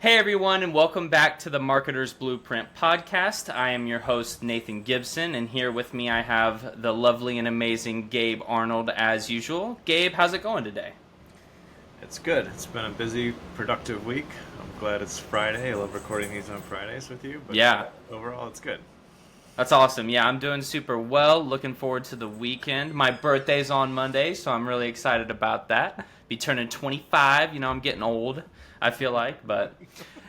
Hey everyone, and welcome back to the Marketer's Blueprint podcast. I am your host, Nathan Gibson, and here with me I have the lovely and amazing Gabe Arnold as usual. Gabe, how's it going today? It's good. It's been a busy, productive week. I'm glad it's Friday. I love recording these on Fridays with you, but Yeah, overall it's good. that's awesome. Yeah, I'm doing super well. Looking forward to the weekend. My birthday's on Monday, so I'm really excited about that. Be turning 25. I'm getting old, I feel like, but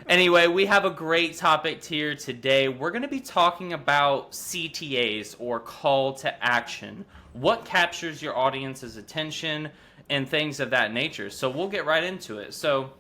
anyway, we have a great topic here today. We're going to be talking about CTAs, or call to action. What captures your audience's attention and things of that nature. So we'll get right into it. So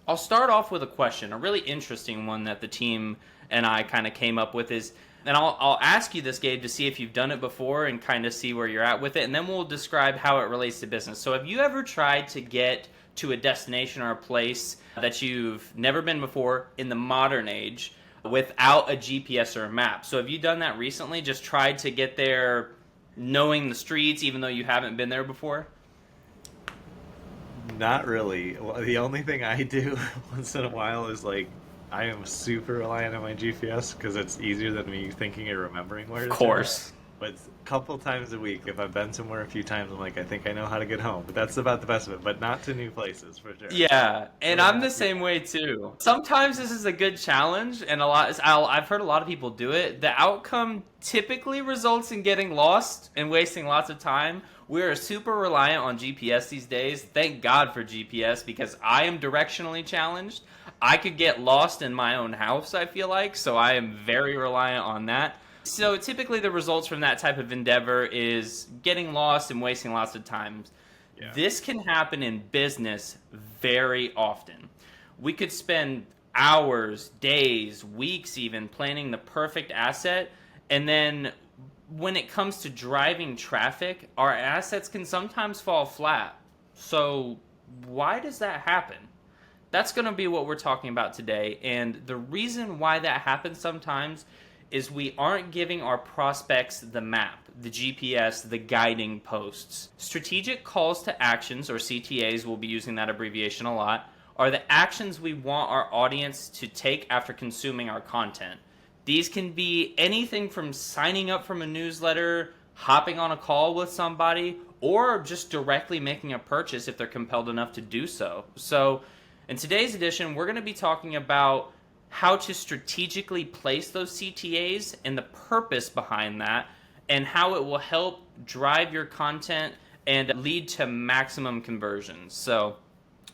I'll start off with a question, a really interesting one that the team and I kind of came up with is, and I'll ask you this, Gabe, to see if you've done it before and kind of see where you're at with it, and then we'll describe how it relates to business. So have you ever tried to get to a destination or a place that you've never been before in the modern age without a GPS or a map? So have you done that recently? Just tried to get there knowing the streets even though you haven't been there before? Not really. Well, the only thing I do once in a while is I am super reliant on my GPS because it's easier than me thinking or remembering where Of to turn. course. But a couple times a week, if I've been somewhere a few times, I'm like, I think I know how to get home. But that's about the best of it. But not to new places for sure. Yeah, and We're I'm not- the same way too. Sometimes this is a good challenge, and I've heard a lot of people do it. The outcome typically results in getting lost and wasting lots of time. We are super reliant on GPS these days. Thank God for GPS because I am directionally challenged. I could get lost in my own house, I feel like, so I am very reliant on that. So typically the results from that type of endeavor is getting lost and wasting lots of time. Yeah. This can happen in business very often. We could spend hours, days, weeks even planning the perfect asset, and then when it comes to driving traffic, our assets can sometimes fall flat. So why does that happen? That's going to be what we're talking about today, and the reason why that happens sometimes is we aren't giving our prospects the map, the GPS, the guiding posts. Strategic calls to actions, or CTAs, we'll be using that abbreviation a lot, are the actions we want our audience to take after consuming our content. These can be anything from signing up from a newsletter, hopping on a call with somebody, or just directly making a purchase if they're compelled enough to do so. So in today's edition, we're going to be talking about how to strategically place those CTAs and the purpose behind that, and how it will help drive your content and lead to maximum conversions. So,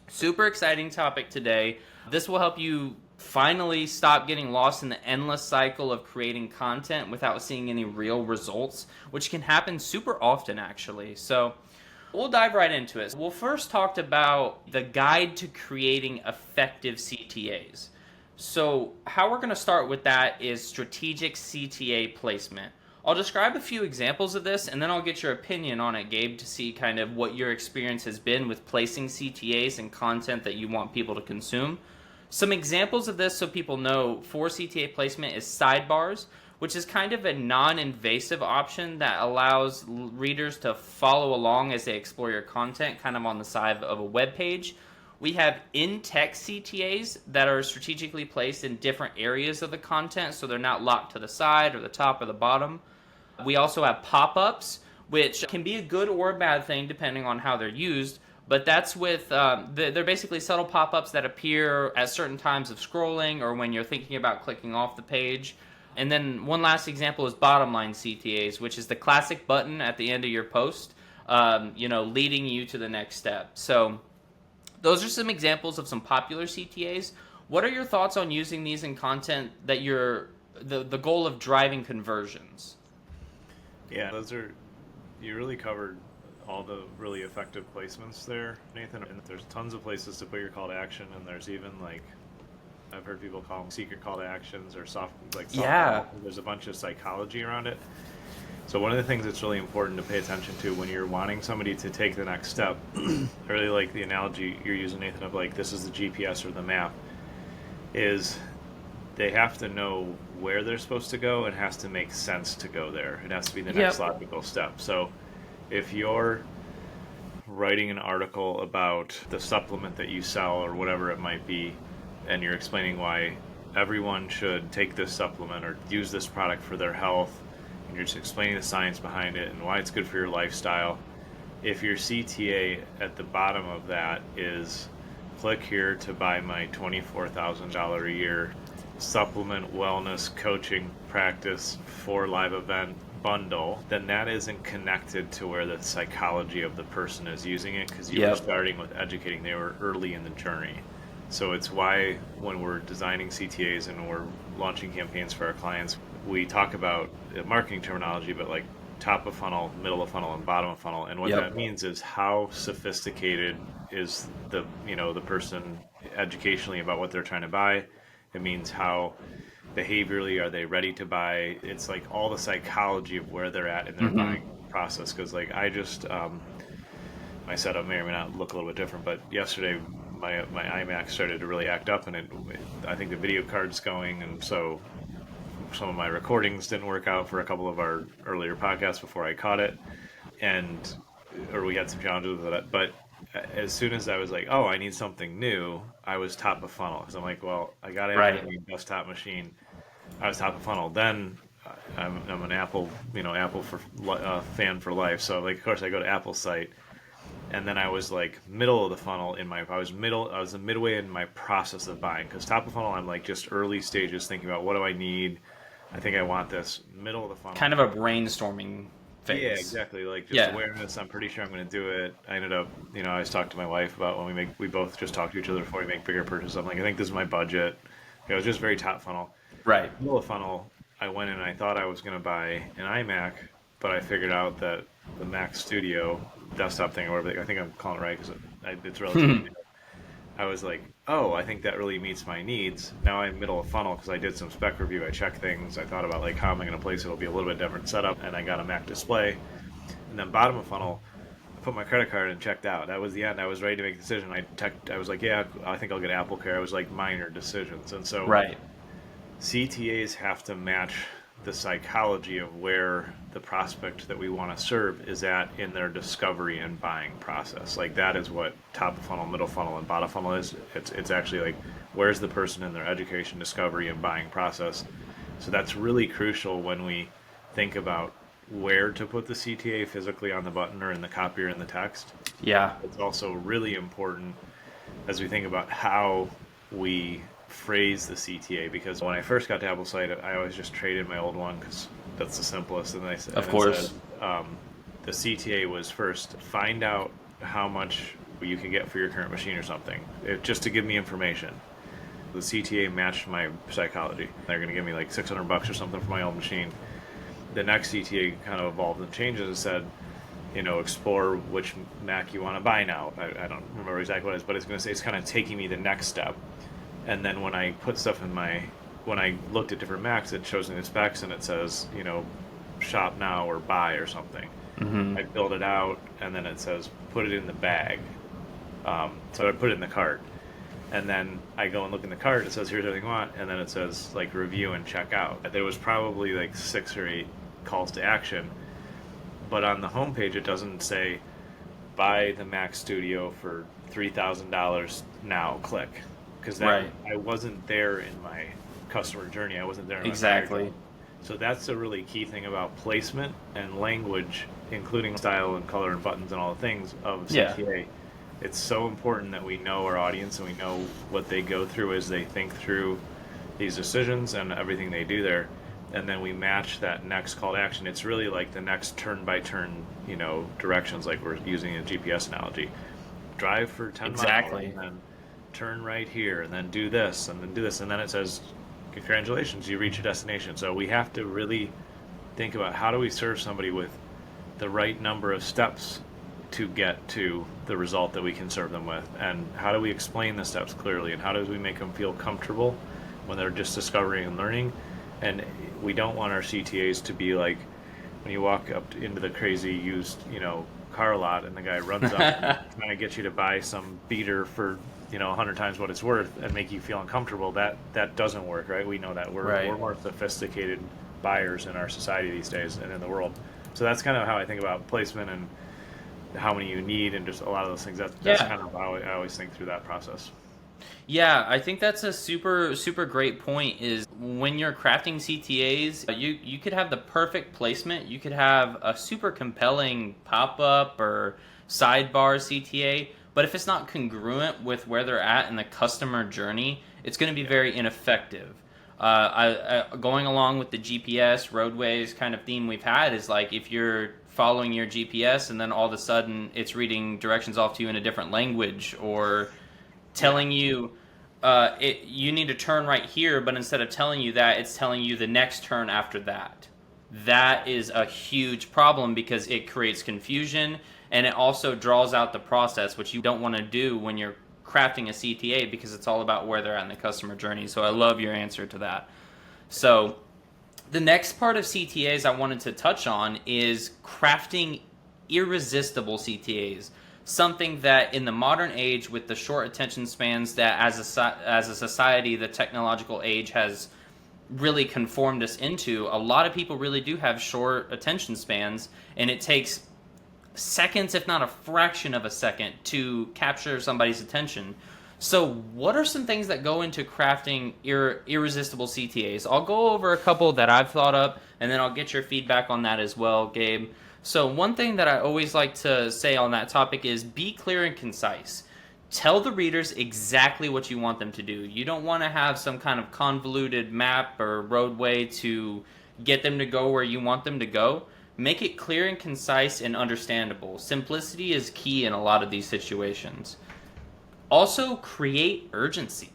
super exciting topic today. This will help you finally stop getting lost in the endless cycle of creating content without seeing any real results, which can happen super often actually. So, we'll dive right into it. We'll first talk about the guide to creating effective CTAs. So how we're going to start with that is strategic CTA placement. I'll describe a few examples of this, and then I'll get your opinion on it, Gabe, to see kind of what your experience has been with placing CTAs and content that you want people to consume. Some examples of this so people know for CTA placement is sidebars, which is kind of a non-invasive option that allows readers to follow along as they explore your content kind of on the side of a web page. We have in-text CTAs that are strategically placed in different areas of the content, so they're not locked to the side or the top or the bottom. We also have pop-ups, which can be a good or a bad thing depending on how they're used, but that's with, they're basically subtle pop-ups that appear at certain times of scrolling or when you're thinking about clicking off the page. And then one last example is bottom line CTAs, which is the classic button at the end of your post, leading you to the next step. So those are some examples of some popular CTAs. What are your thoughts on using these in content that the goal of driving conversions? Yeah, you really covered all the really effective placements there, Nathan. And there's tons of places to put your call to action, and there's even I've heard people call them secret call to actions or soft Yeah. call. There's a bunch of psychology around it. So one of the things that's really important to pay attention to when you're wanting somebody to take the next step, I really like the analogy you're using, Nathan, of this is the GPS or the map, is they have to know where they're supposed to go and it has to make sense to go there. It has to be the next logical step. So if you're writing an article about the supplement that you sell or whatever it might be, and you're explaining why everyone should take this supplement or use this product for their health, and you're just explaining the science behind it and why it's good for your lifestyle. If your CTA at the bottom of that is click here to buy my $24,000 a year supplement wellness coaching practice for live event bundle, then that isn't connected to where the psychology of the person is using it, because you were starting with educating. They were early in the journey. So it's why when we're designing CTAs and we're launching campaigns for our clients, we talk about marketing terminology, but like top of funnel, middle of funnel, and bottom of funnel. And what that means is how sophisticated is the person educationally about what they're trying to buy. It means how behaviorally are they ready to buy. It's like all the psychology of where they're at in their buying process. Because like my setup may or may not look a little bit different, but yesterday my iMac started to really act up, and I think the video card's going, and so some of my recordings didn't work out for a couple of our earlier podcasts before I caught it, or we had some challenges with it. But as soon as I was like, oh, I need something new, I was top of funnel, because I'm like, well, I got to have a desktop machine. I was top of funnel. Then I'm an Apple, Apple fan for life. So like, of course, I go to Apple's site, and then I was like middle of the funnel I was midway in my process of buying, because top of funnel, I'm like just early stages thinking about what do I need. I think I want this. Middle of the funnel, kind of a brainstorming phase. Yeah, exactly. Like just awareness. I'm pretty sure I'm going to do it. I ended up, I was talking to my wife about when we both just talk to each other before we make bigger purchases. I'm like, I think this is my budget. It was just very top funnel. Right. Middle of funnel, I went in and I thought I was going to buy an iMac, but I figured out that the Mac Studio desktop thing, or whatever, I think I'm calling it right because it's relatively new. I was like, oh, I think that really meets my needs. Now I'm middle of funnel because I did some spec review. I checked things. I thought about like how am I going to place it. It'll be a little bit different setup, and I got a Mac display. And then bottom of funnel, I put my credit card and checked out. That was the end. I was ready to make a decision. I was like, yeah, I think I'll get Apple Care. I was like minor decisions. And so CTAs have to match the psychology of where the prospect that we want to serve is at in their discovery and buying process. Like that is what top of funnel, middle funnel, and bottom funnel is. It's actually like where's the person in their education, discovery, and buying process. So that's really crucial when we think about where to put the CTA physically on the button or in the copy or in the text. Yeah. It's also really important as we think about how we phrase the CTA, because when I first got to Apple site, I always just traded my old one because that's the simplest. And I said, of course, the CTA was first find out how much you can get for your current machine or something, just to give me information. The CTA matched my psychology. They're going to give me like $600 or something for my old machine. The next CTA kind of evolved and changed and said, explore which Mac you want to buy now. I don't remember exactly what it is, but it's going to say it's kind of taking me the next step. And then when I put stuff when I looked at different Macs, it shows me the specs and it says, shop now or buy or something. I build it out and then it says, put it in the bag. So I put it in the cart. And then I go and look in the cart, it says, here's everything you want. And then it says, like, review and check out. There was probably like 6 or 8 calls to action. But on the homepage, it doesn't say, buy the Mac Studio for $3,000 now, click. Because I wasn't there in my customer journey. I wasn't there in my So that's a really key thing about placement and language, including style and color and buttons and all the things of CTA. It's so important that we know our audience and we know what they go through as they think through these decisions and everything they do there. And then we match that next call to action. It's really like the next turn-by-turn, directions, like we're using a GPS analogy. Drive for 10 miles and then turn right here and then do this and then do this. And then it says, congratulations, you reach your destination. So we have to really think about how do we serve somebody with the right number of steps to get to the result that we can serve them with, and how do we explain the steps clearly, and how do we make them feel comfortable when they're just discovering and learning. And we don't want our CTAs to be like when you walk up into the crazy used car lot and the guy runs up and trying to get you to buy some beater for 100 times what it's worth and make you feel uncomfortable. That doesn't work, right? We know that we're more sophisticated buyers in our society these days and in the world. So that's kind of how I think about placement and how many you need and just a lot of those things. That's kind of how I always think through that process. Yeah, I think that's a super great point is when you're crafting CTAs, you could have the perfect placement. You could have a super compelling pop-up or sidebar CTA, but if it's not congruent with where they're at in the customer journey, it's going to be Yeah. very ineffective. Going along with the GPS roadways kind of theme we've had is like if you're following your GPS and then all of a sudden it's reading directions off to you in a different language or Yeah. telling you you need to turn right here, but instead of telling you that, it's telling you the next turn after that. That is a huge problem because it creates confusion and it also draws out the process, which you don't want to do when you're crafting a CTA because it's all about where they're at in the customer journey. So I love your answer to that. So the next part of CTAs I wanted to touch on is crafting irresistible CTAs. Something that in the modern age, with the short attention spans that as a society, the technological age has really conformed us into, a lot of people really do have short attention spans, and it takes seconds, if not a fraction of a second, to capture somebody's attention. So, what are some things that go into crafting irresistible CTAs? I'll go over a couple that I've thought up, and then I'll get your feedback on that as well, Gabe. So, one thing that I always like to say on that topic is be clear and concise. Tell the readers exactly what you want them to do. You don't want to have some kind of convoluted map or roadway to get them to go where you want them to go. Make it clear and concise and understandable. Simplicity is key in a lot of these situations. Also, create urgency.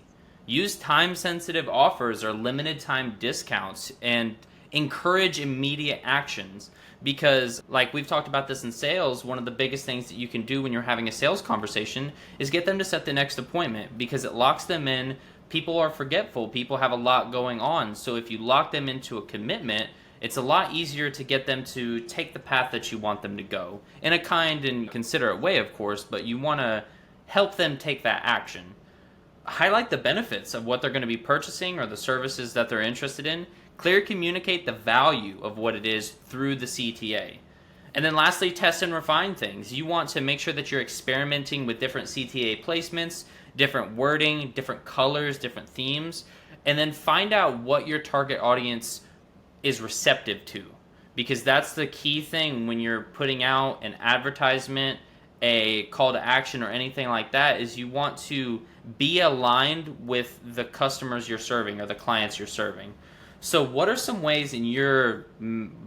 Use time sensitive offers or limited time discounts and encourage immediate actions. Because, like we've talked about this in sales, one of the biggest things that you can do when you're having a sales conversation is get them to set the next appointment because it locks them in. People are forgetful, people have a lot going on. So, if you lock them into a commitment, it's a lot easier to get them to take the path that you want them to go in a kind and considerate way, of course, but you want to help them take that action. Highlight the benefits of what they're going to be purchasing or the services that they're interested in. Clear communicate the value of what it is through the CTA. And then lastly, test and refine things. You want to make sure that you're experimenting with different CTA placements, different wording, different colors, different themes, and then find out what your target audience is receptive to. Because that's the key thing when you're putting out an advertisement, a call to action or anything like that, is you want to be aligned with the customers you're serving or the clients you're serving. So what are some ways in your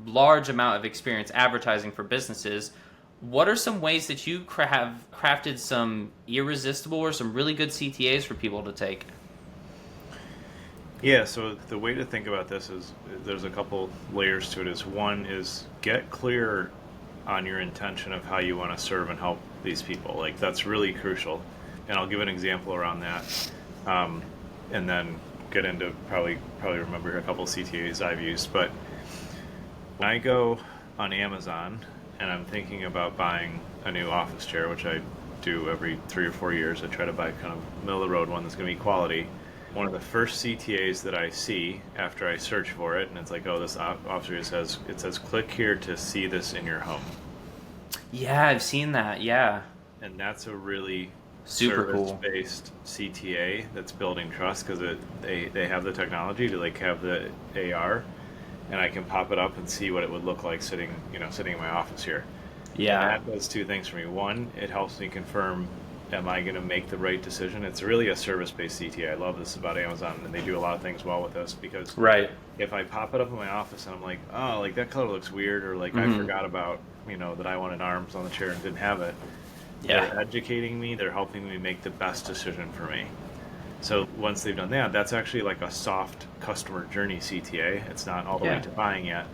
large amount of experience advertising for businesses, what are some ways that you have crafted some irresistible or some really good CTAs for people to take? Yeah, so the way to think about this is there's a couple layers to it. Is one is get clear on your intention of how you want to serve and help these people. Like that's really crucial. And I'll give an example around that, and then get into probably remember a couple CTAs I've used. But when I go on Amazon and I'm thinking about buying a new office chair, which I do every 3 or 4 years, I try to buy kind of middle of the road one that's going to be quality. One of the first CTAs that I see after I search for it, and it's like, oh, this officer says click here to see this in your home. Yeah, I've seen that. Yeah. And that's a really Super cool. service-based CTA that's building trust because they have the technology to like have the AR, and I can pop it up and see what it would look like sitting in my office here. Yeah. And that does two things for me. One, it helps me confirm, am I going to make the right decision? It's really a service-based CTA. I love this about Amazon, and they do a lot of things well with this because Right. if I pop it up in my office and I'm like, oh, like that color looks weird, or like I forgot about, that I wanted arms on the chair and didn't have it. Yeah. They're educating me. They're helping me make the best decision for me. So once they've done that, that's actually like a soft customer journey CTA. It's not all the way to buying yet,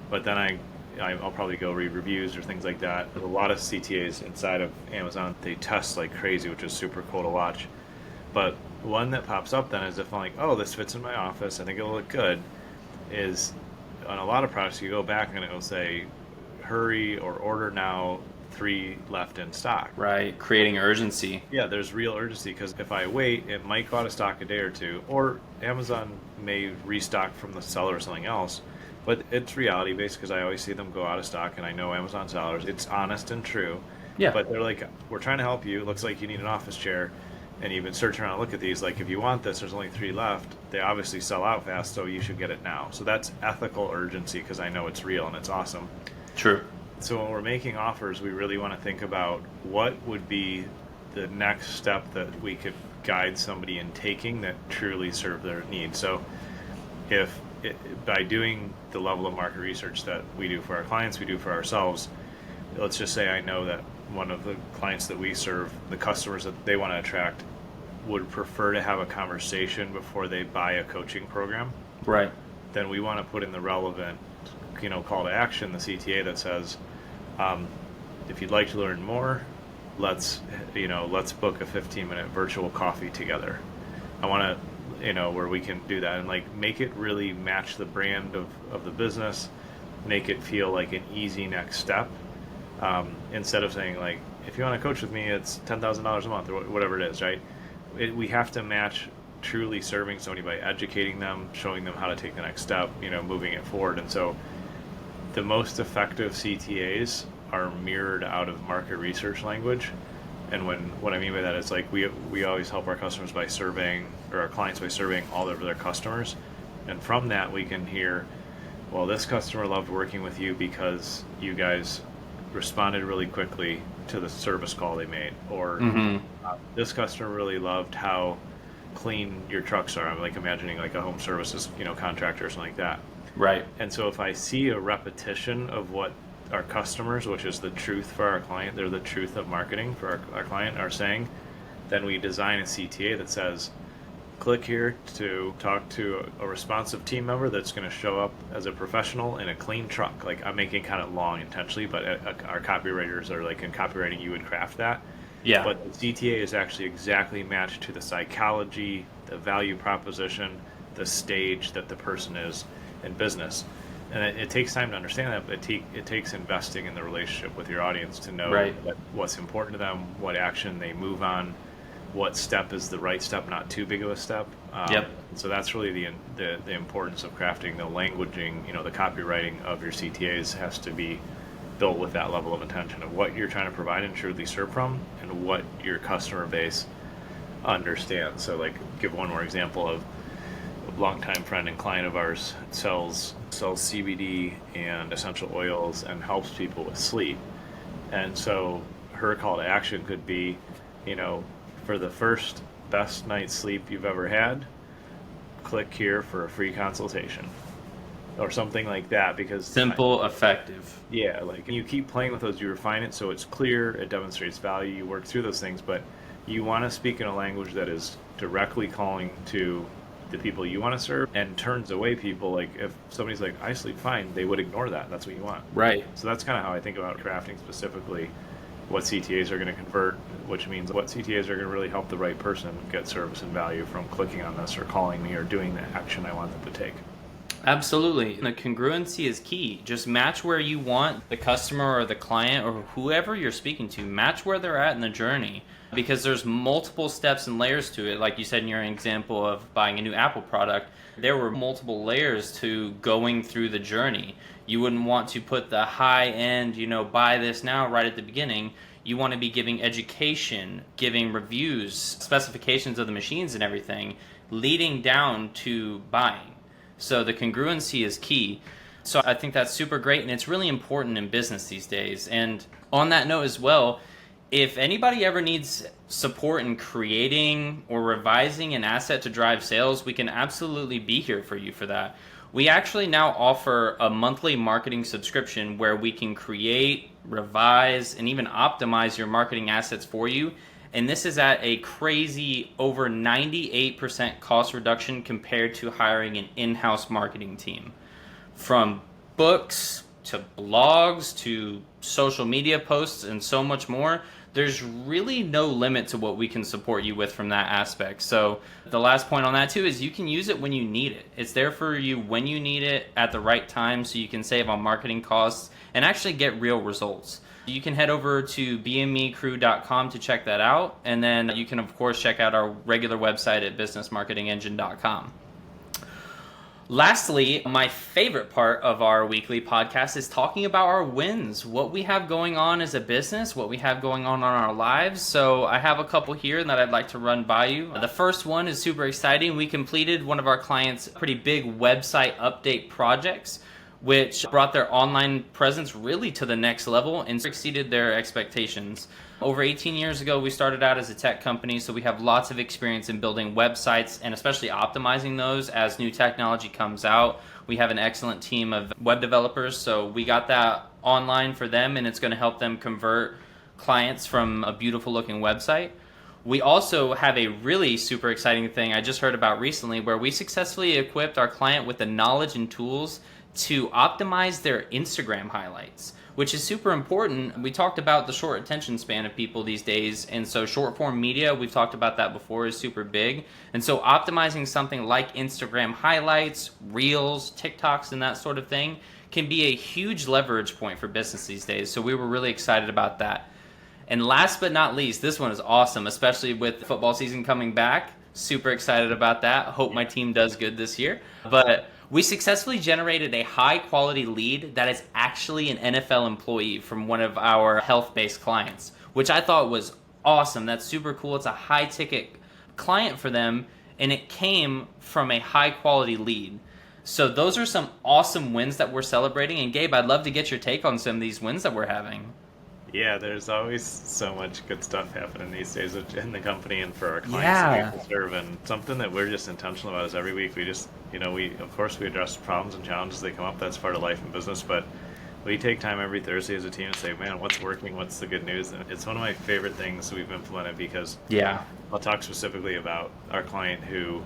but then I'll probably go read reviews or things like that. There's a lot of CTAs inside of Amazon. They test like crazy, which is super cool to watch. But one that pops up then is if I'm like, oh, this fits in my office, I think it'll look good, is on a lot of products you go back and it'll say, hurry or order now, 3 left in stock. Right. Creating urgency. Yeah, there's real urgency because if I wait, it might go out of stock a day or two, or Amazon may restock from the seller or something else. But it's reality based because I always see them go out of stock, and I know Amazon sellers. It's honest and true. Yeah. But they're like, we're trying to help you. It looks like you need an office chair. and you've been searching around, look at these, like if you want this, there's only 3 left. They obviously sell out fast, so you should get it now. So that's ethical urgency, because I know it's real and it's awesome. True. So when we're making offers, we really want to think about what would be the next step that we could guide somebody in taking that truly serve their needs. So if by doing the level of market research that we do for our clients, we do for ourselves, let's just say I know that one of the clients that we serve, the customers that they want to attract, would prefer to have a conversation before they buy a coaching program. Right. Then we want to put in the relevant, call to action, the CTA that says, if you'd like to learn more, let's book a 15-minute virtual coffee together. I want to, where we can do that and like make it really match the brand of the business, make it feel like an easy next step. Instead of saying like, if you want to coach with me, it's $10,000 a month or whatever it is, right? We have to match truly serving somebody by educating them, showing them how to take the next step, moving it forward. And so the most effective CTAs are mirrored out of market research language. And what I mean by that is like we always help our customers by surveying, or our clients by surveying all of their customers. And from that we can hear, well, this customer loved working with you because you guys responded really quickly to the service call they made, or this customer really loved how clean your trucks are. I'm like imagining like a home services contractor or something like that. Right. And so if I see a repetition of what our customers, which is the truth for our client, they're the truth of marketing for our client, are saying, then we design a CTA that says, click here to talk to a responsive team member that's going to show up as a professional in a clean truck. Like I'm making kind of long intentionally, but our copywriters are like, in copywriting you would craft that. Yeah. But the CTA is actually exactly matched to the psychology, the value proposition, the stage that the person is in business. And it takes time to understand that, but it takes investing in the relationship with your audience to know what's important to them, what action they move on, what step is the right step, not too big of a step. So that's really the importance of crafting the languaging, the copywriting of your CTAs has to be built with that level of intention of what you're trying to provide and truly serve from, and what your customer base understands. So like, give one more example of a longtime friend and client of ours sells CBD and essential oils and helps people with sleep. And so her call to action could be, for the first best night's sleep you've ever had, click here for a free consultation or something like that. Because simple, effective. Yeah, like you keep playing with those, you refine it so it's clear, it demonstrates value, you work through those things, but you want to speak in a language that is directly calling to the people you want to serve and turns away people. Like if somebody's like, I sleep fine, they would ignore that. That's what you want. Right. So that's kind of how I think about crafting specifically what CTAs are going to convert, which means what CTAs are going to really help the right person get service and value from clicking on this or calling me or doing the action I want them to take. Absolutely. The congruency is key. Just match where you want the customer or the client or whoever you're speaking to, match where they're at in the journey, because there's multiple steps and layers to it. Like you said in your example of buying a new Apple product, there were multiple layers to going through the journey. You wouldn't want to put the high end, buy this now right at the beginning. You want to be giving education, giving reviews, specifications of the machines and everything, leading down to buying. So the congruency is key. So I think that's super great, and it's really important in business these days. And on that note as well, if anybody ever needs support in creating or revising an asset to drive sales, we can absolutely be here for you for that. We actually now offer a monthly marketing subscription where we can create, revise, and even optimize your marketing assets for you. And this is at a crazy over 98% cost reduction compared to hiring an in-house marketing team. From books to blogs to social media posts and so much more, there's really no limit to what we can support you with from that aspect. So the last point on that too is you can use it when you need it. It's there for you when you need it at the right time, so you can save on marketing costs and actually get real results. You can head over to bmecrew.com to check that out. And then you can, of course, check out our regular website at businessmarketingengine.com. Lastly, my favorite part of our weekly podcast is talking about our wins, what we have going on as a business, what we have going on in our lives. So I have a couple here that I'd like to run by you. The first one is super exciting. We completed one of our clients' pretty big website update projects, which brought their online presence really to the next level and exceeded their expectations. Over 18 years ago, we started out as a tech company, so we have lots of experience in building websites and especially optimizing those as new technology comes out. We have an excellent team of web developers, so we got that online for them, and it's going to help them convert clients from a beautiful looking website. We also have a really super exciting thing I just heard about recently where we successfully equipped our client with the knowledge and tools to optimize their Instagram highlights, which is super important. We talked about the short attention span of people these days, and so short form media, we've talked about that before, is super big. And so optimizing something like Instagram highlights, Reels, TikToks, and that sort of thing can be a huge leverage point for business these days. So we were really excited about that. And last but not least, this one is awesome, especially with football season coming back. Super excited about that. Hope my team does good this year. But we successfully generated a high quality lead that is actually an NFL employee from one of our health-based clients, which I thought was awesome. That's super cool. It's a high ticket client for them, and it came from a high quality lead. So those are some awesome wins that we're celebrating. And Gabe, I'd love to get your take on some of these wins that we're having. Yeah, there's always so much good stuff happening these days in the company and for our clients Yeah. that we serve. And something that we're just intentional about is every week we just, we of course we address problems and challenges that come up. That's part of life and business. But we take time every Thursday as a team and say, man, what's working? What's the good news? And it's one of my favorite things we've implemented because Yeah. I'll talk specifically about our client who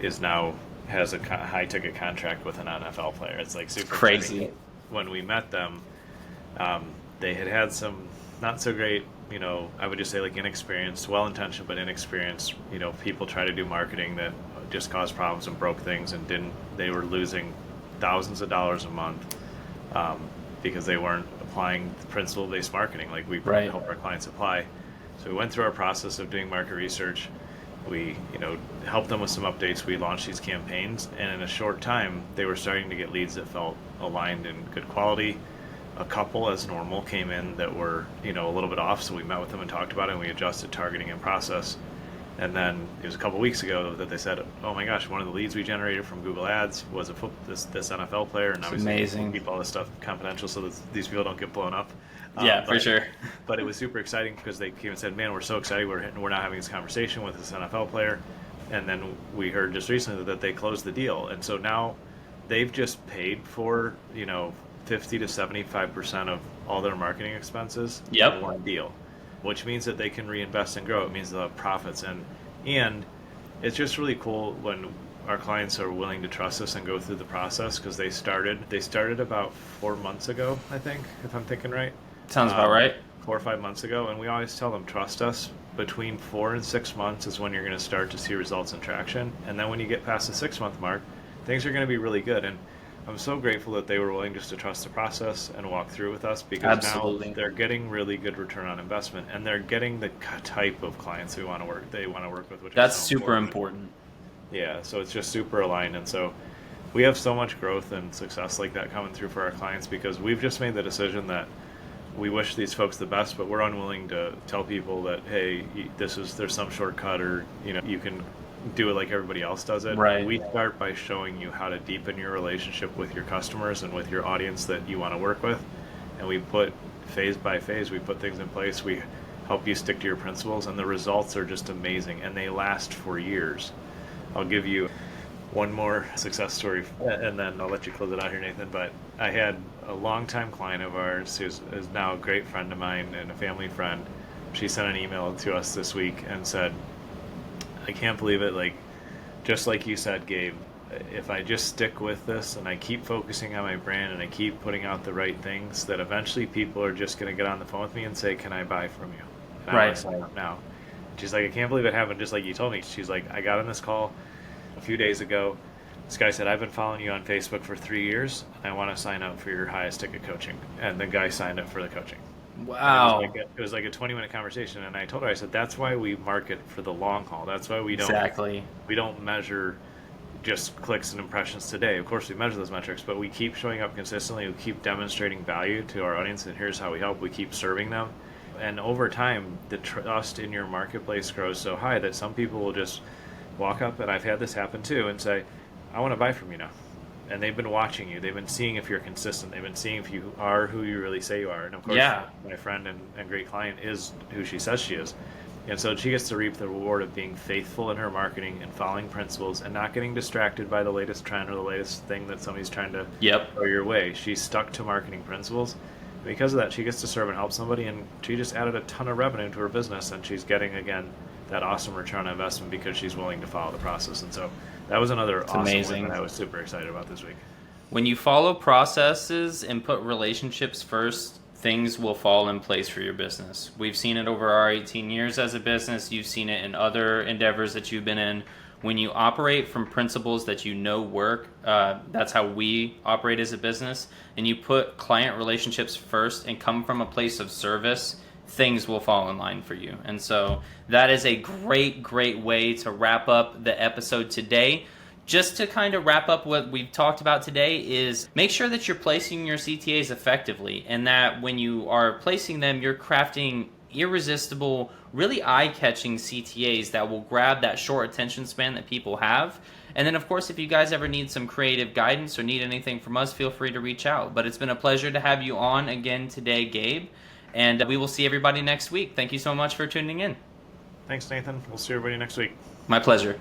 is now has a high ticket contract with an NFL player. It's like super Crazy. exciting. When we met them, they had some not so great, I would just say like inexperienced, well-intentioned but inexperienced, people try to do marketing that just caused problems and broke things and they were losing thousands of dollars a month because they weren't applying principle-based marketing like we Right. help our clients apply. So we went through our process of doing market research. We, helped them with some updates. We launched these campaigns, and in a short time, they were starting to get leads that felt aligned and good quality. A couple, as normal, came in that were, a little bit off, so we met with them and talked about it, and we adjusted targeting and process. And then it was a couple weeks ago that they said, "Oh my gosh, one of the leads we generated from Google Ads was this NFL player," and obviously amazing. we keep all this stuff confidential so that these people don't get blown up. Yeah, for sure. But it was super exciting because they came and said, "Man, we're so excited. We're now having this conversation with this NFL player," and then we heard just recently that they closed the deal, and so now they've just paid for 50 to 75% of all their marketing expenses Yep. in one deal, which means that they can reinvest and grow. It means they'll have profits, and it's just really cool when our clients are willing to trust us and go through the process because they started about 4 months ago, I think, if I'm thinking right. Sounds about right. 4 or 5 months ago, and we always tell them, trust us. Between 4 and 6 months is when you're going to start to see results and traction, and then when you get past the 6-month mark, things are going to be really good. And I'm so grateful that they were willing just to trust the process and walk through with us because Absolutely. now they're getting really good return on investment, and they're getting the type of clients they want to work with, which That's is so super important. Yeah, so it's just super aligned, and so we have so much growth and success like that coming through for our clients because we've just made the decision that we wish these folks the best, but we're unwilling to tell people that, hey, there's some shortcut or you can do it like everybody else does it. Right. We start by showing you how to deepen your relationship with your customers and with your audience that you want to work with, and we put phase by phase, we put things in place. We help you stick to your principles, and the results are just amazing, and they last for years. I'll give you one more success story, and then I'll let you close it out here, Nathan. But I had a longtime client of ours who is now a great friend of mine and a family friend. She sent an email to us this week and said, I can't believe it, just like you said, Gabe, if I just stick with this and I keep focusing on my brand and I keep putting out the right things, that eventually people are just going to get on the phone with me and say, can I buy from you? And I want to sign up now. She's like, I can't believe it happened just like you told me. She's like, I got on this call a few days ago. This guy said, I've been following you on Facebook for 3 years, and I want to sign up for your highest ticket coaching. And the guy signed up for the coaching. Wow. It was like a 20-minute conversation, and I told her, I said, that's why we market for the long haul. That's why we don't Exactly. we don't measure just clicks and impressions today. Of course, we measure those metrics, but we keep showing up consistently. We keep demonstrating value to our audience, and here's how we help. We keep serving them. And over time, the trust in your marketplace grows so high that some people will just walk up, and I've had this happen too, and say, I want to buy from you now. And they've been watching you. They've been seeing if you're consistent. They've been seeing if you are who you really say you are. And of course, my friend and great client is who she says she is. And so she gets to reap the reward of being faithful in her marketing and following principles and not getting distracted by the latest trend or the latest thing that somebody's trying to throw your way. She's stuck to marketing principles. Because of that, she gets to serve and help somebody, and she just added a ton of revenue to her business, and she's getting, again, that awesome return on investment because she's willing to follow the process. And so that was another awesome one that I was super excited about this week. When you follow processes and put relationships first, things will fall in place for your business. We've seen it over our 18 years as a business. You've seen it in other endeavors that you've been in. When you operate from principles that you know work, that's how we operate as a business, and you put client relationships first and come from a place of service, things will fall in line for you. And so that is a great, great way to wrap up the episode today. Just to kind of wrap up what we've talked about today is make sure that you're placing your CTAs effectively, and that when you are placing them, you're crafting irresistible, really eye-catching CTAs that will grab that short attention span that people have. And then, of course, if you guys ever need some creative guidance or need anything from us, feel free to reach out. But it's been a pleasure to have you on again today, Gabe. And we will see everybody next week. Thank you so much for tuning in. Thanks, Nathan. We'll see everybody next week. My pleasure.